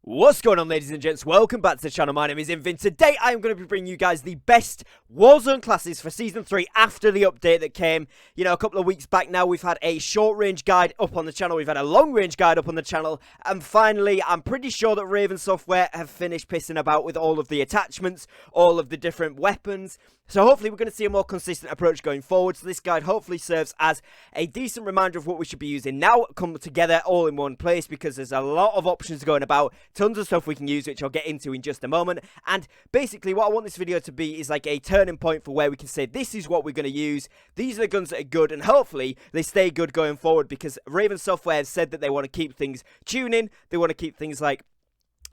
What's going on, ladies and gents? Welcome back to the channel. My name is Invin. Today I am going to be bringing you guys the best Warzone classes for Season 3 after the update that came, a couple of weeks back now. We've had a short-range guide up on the channel, we've had a long-range guide up on the channel, and finally, I'm pretty sure that Raven Software have finished pissing about with all of the attachments, all of the different weapons. So hopefully we're going to see a more consistent approach going forward. So this guide hopefully serves as a decent reminder of what we should be using now, come together all in one place, because there's a lot of options going about. Tons of stuff we can use, which I'll get into in just a moment. And basically what I want this video to be is like a turning point for where we can say this is what we're going to use, these are the guns that are good, and hopefully they stay good going forward, because Raven Software has said that they want to keep things tuning, they want to keep things like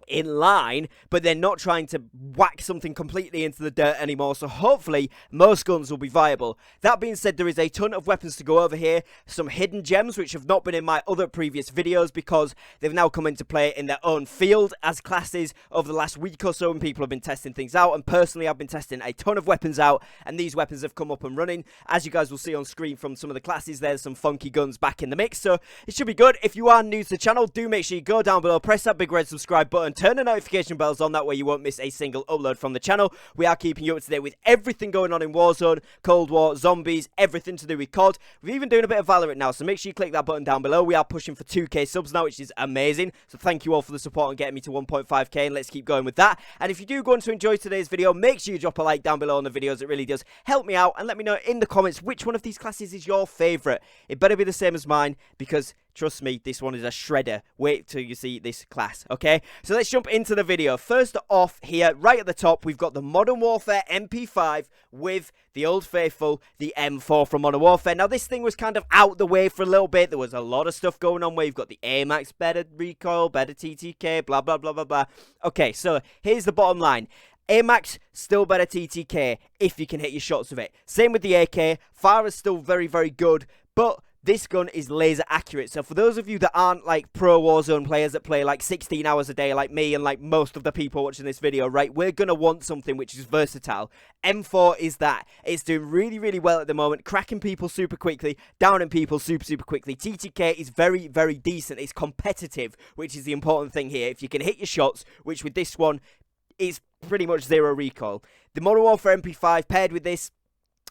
in line, but they're not trying to whack something completely into the dirt anymore. So hopefully most guns will be viable. That being said, there is a ton of weapons to go over here, some hidden gems which have not been in my other previous videos because they've now come into play in their own field as classes over the last week or so when people have been testing things out, and personally I've been testing a ton of weapons out, and these weapons have come up and running. As you guys will see on screen from some of the classes, there's some funky guns back in the mix, so it should be good. If you are new to the channel, do make sure you go down below, press that big red subscribe button, turn the notification bells on, that way you won't miss a single upload from the channel. We are keeping you up to date with everything going on in Warzone, Cold War, zombies, everything to do with COD. We're even doing a bit of Valorant now, so make sure you click that button down below. We are pushing for 2k subs now, which is amazing, so thank you all for the support and getting me to 1.5k, and let's keep going with that. And if you do go on to enjoy today's video, make sure you drop a like down below on the videos. It really does help me out, and let me know in the comments which one of these classes is your favourite. It better be the same as mine, because trust me, this one is a shredder. Wait till you see this class, okay? So let's jump into the video. First off here, right at the top, we've got the Modern Warfare MP5 with the old faithful, the M4 from Modern Warfare. Now, this thing was kind of out the way for a little bit. There was a lot of stuff going on where you've got the AMAX, better recoil, better TTK, blah, blah, blah, blah, blah. Okay, so here's the bottom line. AMAX, still better TTK if you can hit your shots with it. Same with the AK. FARA is still very, very good, but this gun is laser accurate. So for those of you that aren't like pro Warzone players that play like 16 hours a day like me and like most of the people watching this video, right, we're going to want something which is versatile. M4 is that. It's doing really, really well at the moment, cracking people super quickly, downing people super, super quickly. TTK is very, very decent. It's competitive, which is the important thing here. If you can hit your shots, which with this one is pretty much zero recoil. The Modern Warfare MP5 paired with this,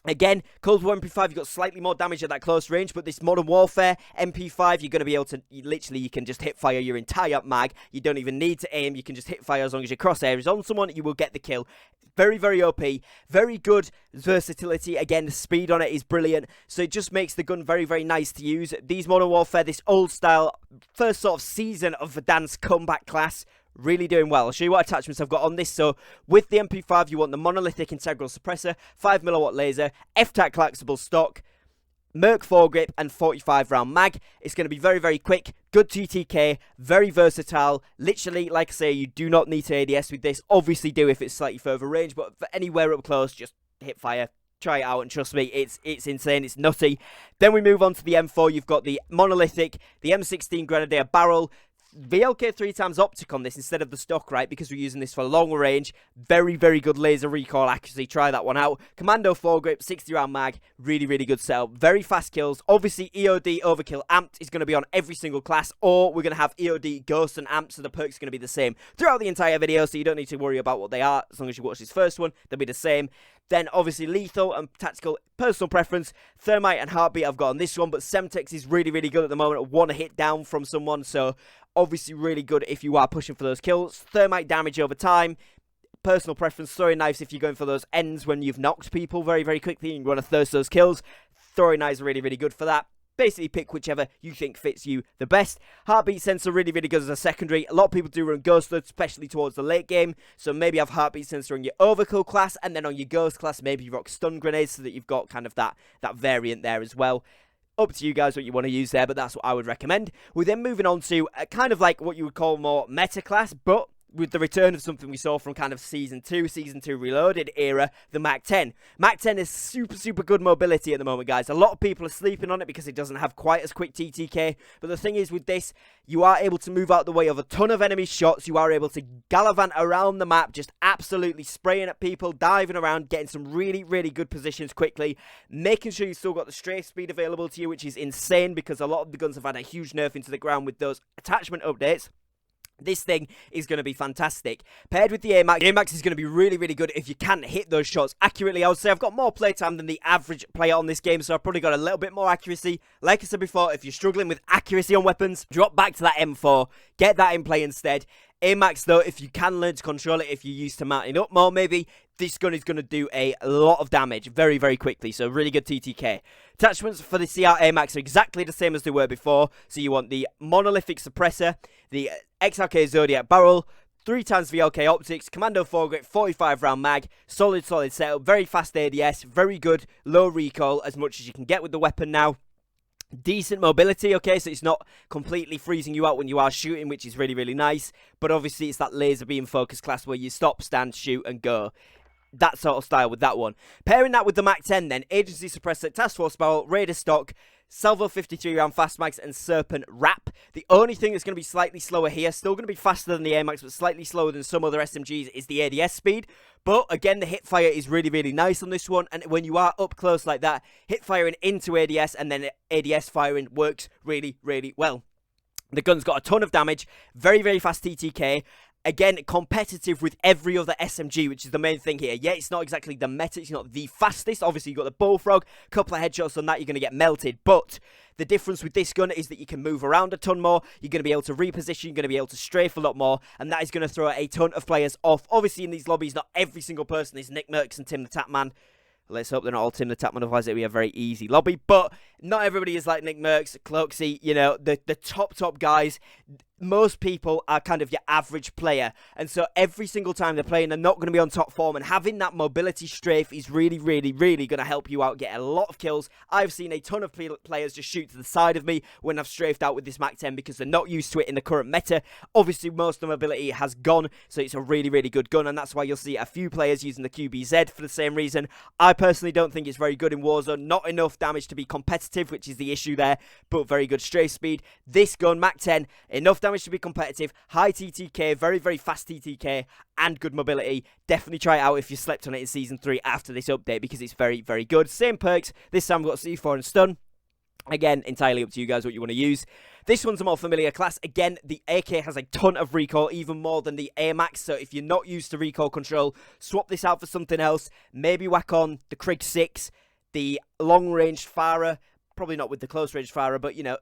again, Cold War MP5, you've got slightly more damage at that close range, but this Modern Warfare MP5, you're going to be able to, you can just hit fire your entire mag. You don't even need to aim, you can just hit fire as long as your crosshair is on someone, you will get the kill. Very, very OP, very good versatility. Again, the speed on it is brilliant, so it just makes the gun very, very nice to use. These Modern Warfare, this old style, first sort of season of Verdansk's comeback class, really doing well. I'll show you what attachments I've got on this. So with the MP5, you want the monolithic integral suppressor, 5mm laser, F-Tac collapsible stock, Merc foregrip, and 45 round mag. It's going to be very, very quick, good TTK, very versatile. Literally, like I say, you do not need to ADS with this. Obviously do if it's slightly further range, but for anywhere up close, just hit fire. Try it out, and trust me, it's insane, it's nutty. Then we move on to the M4. You've got the monolithic, the M16 Grenadier barrel, VLK 3x optic on this instead of the stock, right, because we're using this for long range. Very, very good laser recoil accuracy. Try that one out. Commando foregrip, 60 round mag, really, really good setup. Very fast kills. Obviously, EOD overkill amped is going to be on every single class, or we're going to have EOD ghost and amped, so the perks are going to be the same throughout the entire video, so you don't need to worry about what they are. As long as you watch this first one, they'll be the same. Then, obviously, lethal and tactical, personal preference. Thermite and heartbeat I've got on this one, but Semtex is really, really good at the moment. One hit down from someone, so obviously really good if you are pushing for those kills. Thermite damage over time. Personal preference, throwing knives if you're going for those ends when you've knocked people very, very quickly and you want to thirst those kills. Throwing knives are really, really good for that. Basically pick whichever you think fits you the best. Heartbeat sensor really, really good as a secondary. A lot of people do run ghost loads, especially towards the late game, so maybe have heartbeat sensor on your overkill class, and then on your ghost class maybe you rock stun grenades so that you've got kind of that variant there as well. Up to you guys what you want to use there, but that's what I would recommend. We're then moving on to kind of like what you would call more meta class, but with the return of something we saw from kind of Season 2 Reloaded era, the Mac 10. Mac 10 is super, super good mobility at the moment, guys. A lot of people are sleeping on it because it doesn't have quite as quick TTK, but the thing is with this, you are able to move out the way of a ton of enemy shots. You are able to gallivant around the map, just absolutely spraying at people, diving around, getting some really, really good positions quickly, making sure you've still got the strafe speed available to you, which is insane because a lot of the guns have had a huge nerf into the ground with those attachment updates. This thing is going to be fantastic. Paired with the AMAX, the AMAX is going to be really, really good if you can hit those shots accurately. I would say I've got more playtime than the average player on this game, so I've probably got a little bit more accuracy. Like I said before, if you're struggling with accuracy on weapons, drop back to that M4, get that in play instead. AMAX, though, if you can learn to control it, if you're used to mounting up more, maybe, this gun is going to do a lot of damage very, very quickly. So, really good TTK. Attachments for the CR AMAX are exactly the same as they were before. So, you want the monolithic suppressor, the XRK Zodiac barrel, 3x VLK optics, commando foregrip, 45 round mag, solid setup, very fast ADS, very good low recoil, as much as you can get with the weapon now. Decent mobility, okay, so it's not completely freezing you out when you are shooting, which is really, really nice. But obviously, it's that laser beam focus class where you stop, stand, shoot, and go. That sort of style with that one. Pairing that with the Mac 10 then, agency suppressor, task force barrel, raider stock, salvo 53 round fast mags, and serpent wrap. The only thing that's going to be slightly slower here, still going to be faster than the AMAX, but slightly slower than some other SMGs, is the ADS speed. But again, the hip fire is really, really nice on this one. And when you are up close like that, hip firing into ADS and then ADS firing works really, really well. The gun's got a ton of damage, very, very fast TTK. Again, competitive with every other SMG, which is the main thing here. Yeah, it's not exactly the meta, it's not the fastest. Obviously, you've got the Bullfrog, a couple of headshots on that, you're going to get melted. But the difference with this gun is that you can move around a ton more, you're going to be able to reposition, you're going to be able to strafe a lot more, and that is going to throw a ton of players off. Obviously, in these lobbies, not every single person is Nick Merckx and Tim the Tapman. Let's hope they're not all Tim the Tapman, otherwise it'll be a very easy lobby. But not everybody is like Nick Merckx, Cloaksy, you know, the top guys. Most people are kind of your average player, and so every single time they're playing, they're not going to be on top form, and having that mobility strafe is really, really, really going to help you out, get a lot of kills. I've seen a ton of players just shoot to the side of me when I've strafed out with this Mac 10 because they're not used to it in the current meta. Obviously, most of the mobility has gone, so it's a really, really good gun, and that's why you'll see a few players using the QBZ for the same reason. I personally don't think it's very good in Warzone, not enough damage to be competitive, which is the issue there, but very good strafe speed. This gun, Mac 10, enough damage to be competitive, high TTK, very, very fast TTK, and good mobility. Definitely try it out if you slept on it in Season 3 after this update, because it's very, very good. Same perks, this time we've got C4 and stun. Again, entirely up to you guys what you want to use. This one's a more familiar class. Again, the AK has a ton of recoil, even more than the AMAX, so if you're not used to recoil control, swap this out for something else. Maybe whack on the Krig 6, the long-range FARA, probably not with the close-range FARA, but, you know,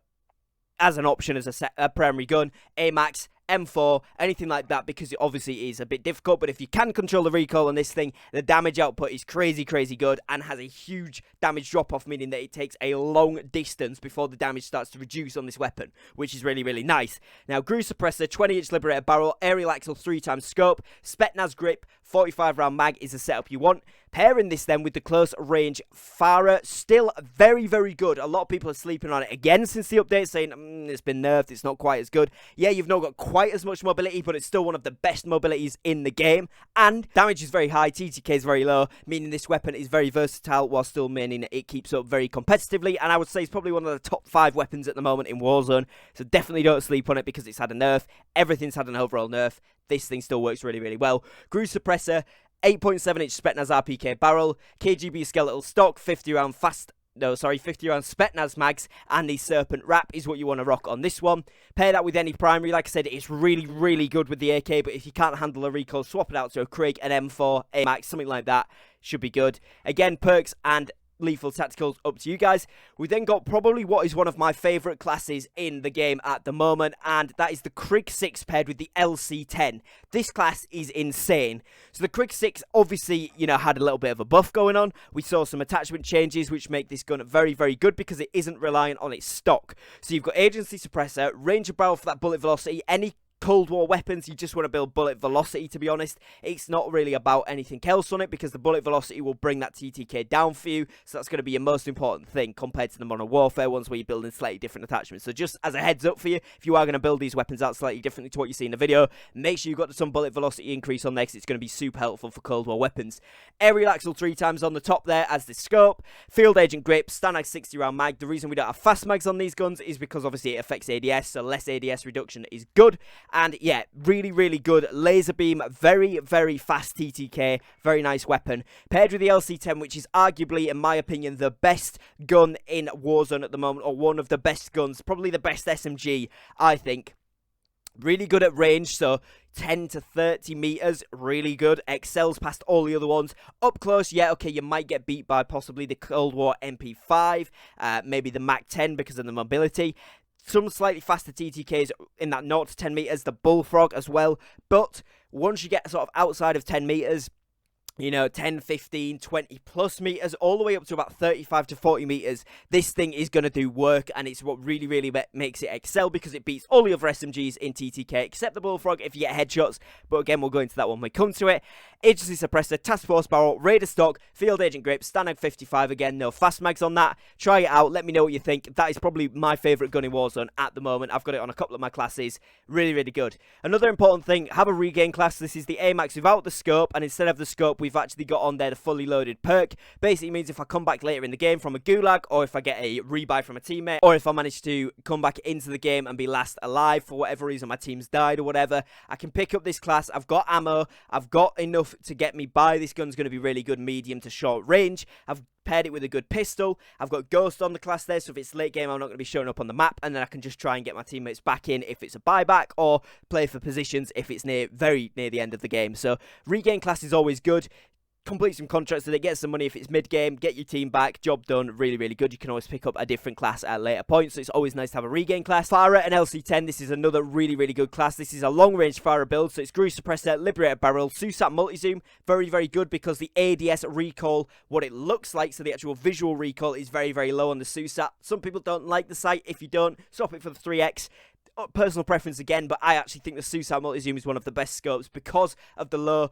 as an option as a primary gun, AMAX, M4, anything like that, because it obviously is a bit difficult. But if you can control the recoil on this thing, the damage output is crazy, crazy good and has a huge damage drop-off, meaning that it takes a long distance before the damage starts to reduce on this weapon, which is really, really nice. Now, Grew Suppressor, 20-inch Liberator barrel, aerial axle 3x scope, Spetsnaz grip, 45 round mag is the setup you want. Pairing this then with the close range FARA, still very, very good. A lot of people are sleeping on it again since the update, saying it's been nerfed, it's not quite as good. Yeah, you've not got quite as much mobility, but it's still one of the best mobilities in the game. And damage is very high, TTK is very low, meaning this weapon is very versatile while still meaning it keeps up very competitively. And I would say it's probably one of the top 5 weapons at the moment in Warzone. So definitely don't sleep on it because it's had a nerf. Everything's had an overall nerf. This thing still works really, really well. Grew Suppressor, 8.7-inch Spetsnaz RPK barrel, KGB skeletal stock, 50 round Spetsnaz mags, and the Serpent Wrap is what you want to rock on this one. Pair that with any primary. Like I said, it's really, really good with the AK, but if you can't handle a recoil, swap it out to a Krig, an M4, AMAX, something like that. Should be good. Again, perks and lethal tacticals up to you guys. We then got probably what is one of my favourite classes in the game at the moment, and that is the Krig 6 paired with the LC10. This class is insane. So the Krig 6 obviously, you know, had a little bit of a buff going on. We saw some attachment changes which make this gun very, very good because it isn't reliant on its stock. So you've got agency suppressor, range of barrel for that bullet velocity, any Cold War weapons, you just want to build bullet velocity, to be honest. It's not really about anything else on it because the bullet velocity will bring that TTK down for you, so that's going to be your most important thing compared to the Modern Warfare ones where you're building slightly different attachments. So just as a heads up for you, if you are going to build these weapons out slightly differently to what you see in the video, make sure you've got some bullet velocity increase on there because it's going to be super helpful for Cold War weapons. Aerial Axle 3x on the top there as the scope, Field Agent grip, Stanag 60 round mag. The reason we don't have fast mags on these guns is because obviously it affects ADS, so less ADS reduction is good. And yeah, really, really good laser beam, very, very fast TTK, very nice weapon. Paired with the LC10, which is arguably, in my opinion, the best gun in Warzone at the moment, or one of the best guns, probably the best SMG, I think. Really good at range, so 10 to 30 meters, really good. Excels past all the other ones. Up close, yeah, okay, you might get beat by possibly the Cold War MP5, maybe the Mach 10 because of the mobility. Some slightly faster TTKs in that 0 to 10 meters, the Bullfrog as well. But once you get sort of outside of 10 meters, you know, 10, 15, 20 plus meters, all the way up to about 35 to 40 meters, this thing is going to do work, and it's what really, really makes it excel, because it beats all the other SMGs in TTK, except the Bullfrog if you get headshots, but again, we'll go into that when we come to it. Agency Suppressor, Task Force Barrel, Raider Stock, Field Agent Grip, Stanag 55 again, no fast mags on that. Try it out, let me know what you think. That is probably my favourite gun in Warzone at the moment. I've got it on a couple of my classes, really, really good. Another important thing, have a Regain class. This is the AMAX without the scope, and instead of the scope, we've actually got on there the fully loaded perk. Basically means if I come back later in the game from a gulag, or if I get a rebuy from a teammate, or if I manage to come back into the game and be last alive for whatever reason, my team's died or whatever, I can pick up this class. I've got ammo, I've got enough to get me by. This gun's going to be really good medium to short range. I've paired it with a good pistol. I've got Ghost on the class there, so if it's late game, I'm not going to be showing up on the map, and then I can just try and get my teammates back in if it's a buyback, or play for positions if it's very near the end of the game. So Regain class is always good. Complete some contracts so they get some money if it's mid-game, get your team back, job done, really, really good. You can always pick up a different class at a later point, so it's always nice to have a Regain class. FARA and LC10, this is another really, really good class. This is a long-range FARA build, so it's Grease Suppressor, Liberator Barrel, SUSAT Multi-Zoom, very, very good because the ADS recoil, what it looks like, so the actual visual recoil is very, very low on the SUSAT. Some people don't like the sight. If you don't, swap it for the 3X. Personal preference again, but I actually think the SUSAT Multi-Zoom is one of the best scopes because of the low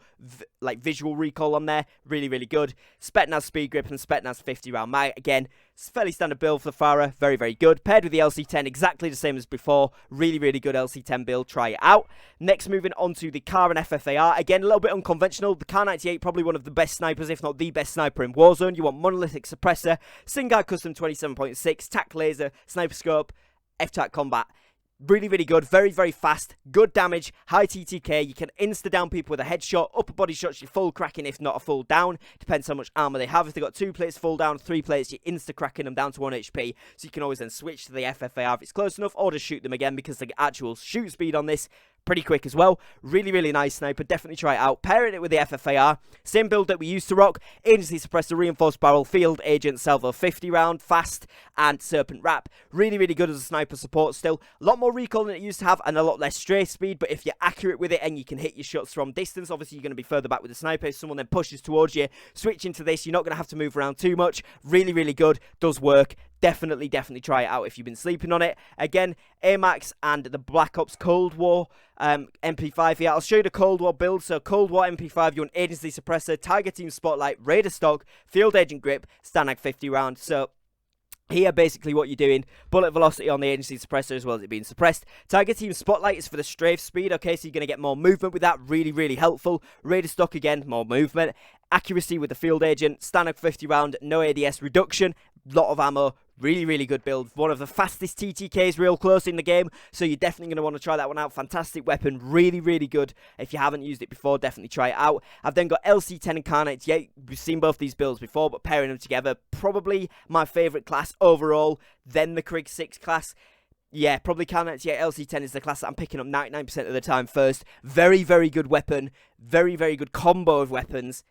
visual recoil on there. Really, really good. Spetnaz Speed Grip and Spetnaz 50 round mag. Again, it's fairly standard build for FARA. Very, very good. Paired with the LC10, exactly the same as before. Really, really good LC10 build. Try it out. Next, moving on to the Kar98 FFAR. Again, a little bit unconventional. The Kar98, probably one of the best snipers, if not the best sniper in Warzone. You want Monolithic Suppressor, Singuard Custom 27.6, TAC Laser, Sniper Scope, F-TAC Combat. Really, really good. Very, very fast. Good damage. High TTK. You can insta-down people with a headshot. Upper body shots, you're full cracking, if not a full down. Depends how much armor they have. If they've got 2 plates full down, 3 plates, you're insta-cracking them down to 1 HP. So you can always then switch to the FFAR if it's close enough, or just shoot them again, because the actual shoot speed on this, pretty quick as well. Really, really nice sniper. Definitely try it out. Pairing it with the FFAR. Same build that we used to rock. Agency Suppressor, Reinforced Barrel, Field Agent, Salvo 50 round, fast, and Serpent Wrap. Really, really good as a sniper support still. A lot more recoil than it used to have, and a lot less strafe speed, but if you're accurate with it and you can hit your shots from distance, obviously you're going to be further back with the sniper. If someone then pushes towards you, switching to this, you're not going to have to move around too much. Really, really good. Does work. Definitely try it out if you've been sleeping on it. Again, AMAX and the Black Ops Cold War MP5 here. I'll show you the Cold War build. So Cold War MP5, you want Agency Suppressor, Tiger Team Spotlight, Raider Stock, Field Agent Grip, Stanag 50 round. So here, basically what you're doing, bullet velocity on the Agency Suppressor as well as it being suppressed. Tiger Team Spotlight is for the strafe speed, okay, so you're going to get more movement with that, really, really helpful. Raider Stock again, more movement. Accuracy with the Field Agent, Stanag 50 round, no ADS reduction, lot of ammo. Really, really good build. One of the fastest TTKs real close in the game, so you're definitely going to want to try that one out. Fantastic weapon. Really, really good. If you haven't used it before, definitely try it out. I've then got LC10 and Kar98. We've seen both these builds before, but pairing them together, probably my favourite class overall, then the Krig 6 class. Yeah, probably Kar98 LC10 is the class that I'm picking up 99% of the time first. Very, very good weapon. Very, very good combo of weapons.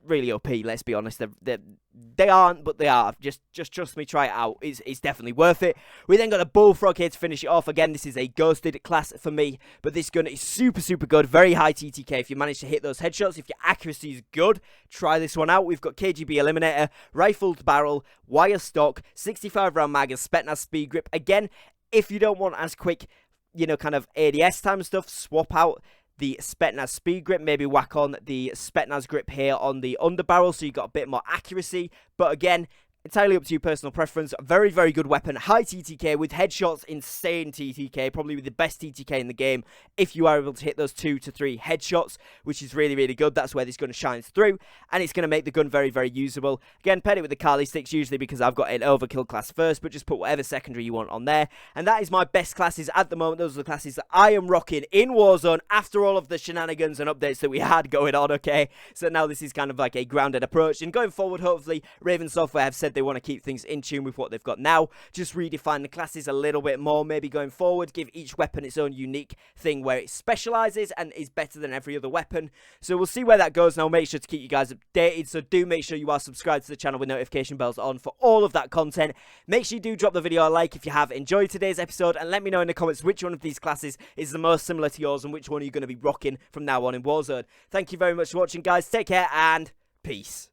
Really OP, let's be honest. They aren't, but they are. Just trust me, try it out. It's definitely worth it. We then got a Bullfrog here to finish it off. Again, this is a ghosted class for me, but this gun is super, super good. Very high TTK if you manage to hit those headshots. If your accuracy is good, try this one out. We've got KGB Eliminator, Rifled Barrel, Wire Stock, 65 round mag, and Spetnaz Speed Grip. Again, if you don't want as quick, you know, kind of ADS time stuff, swap out the Spetnaz Speed Grip, maybe whack on the Spetnaz Grip here on the underbarrel so you got a bit more accuracy. But again, entirely up to your personal preference. Very, very good weapon. High TTK with headshots. Insane TTK. Probably with the best TTK in the game if you are able to hit those 2 to 3 headshots, which is really, really good. That's where this gun shines through, and it's going to make the gun very, very usable. Again, paired it with the Kali sticks, usually because I've got an overkill class first, but just put whatever secondary you want on there. And that is my best classes at the moment. Those are the classes that I am rocking in Warzone after all of the shenanigans and updates that we had going on, okay? So now this is kind of like a grounded approach. And going forward, hopefully, Raven Software have said said they want to keep things in tune with what they've got now, just redefine the classes a little bit more, maybe going forward, give each weapon its own unique thing where it specializes and is better than every other weapon. So we'll see where that goes, and I'll make sure to keep you guys updated. So do make sure you are subscribed to the channel with notification bells on for all of that content. Make sure you do drop the video a like if you have enjoyed today's episode, and let me know in the comments which one of these classes is the most similar to yours and which one are you going to be rocking from now on in Warzone. Thank you very much for watching, guys. Take care and peace.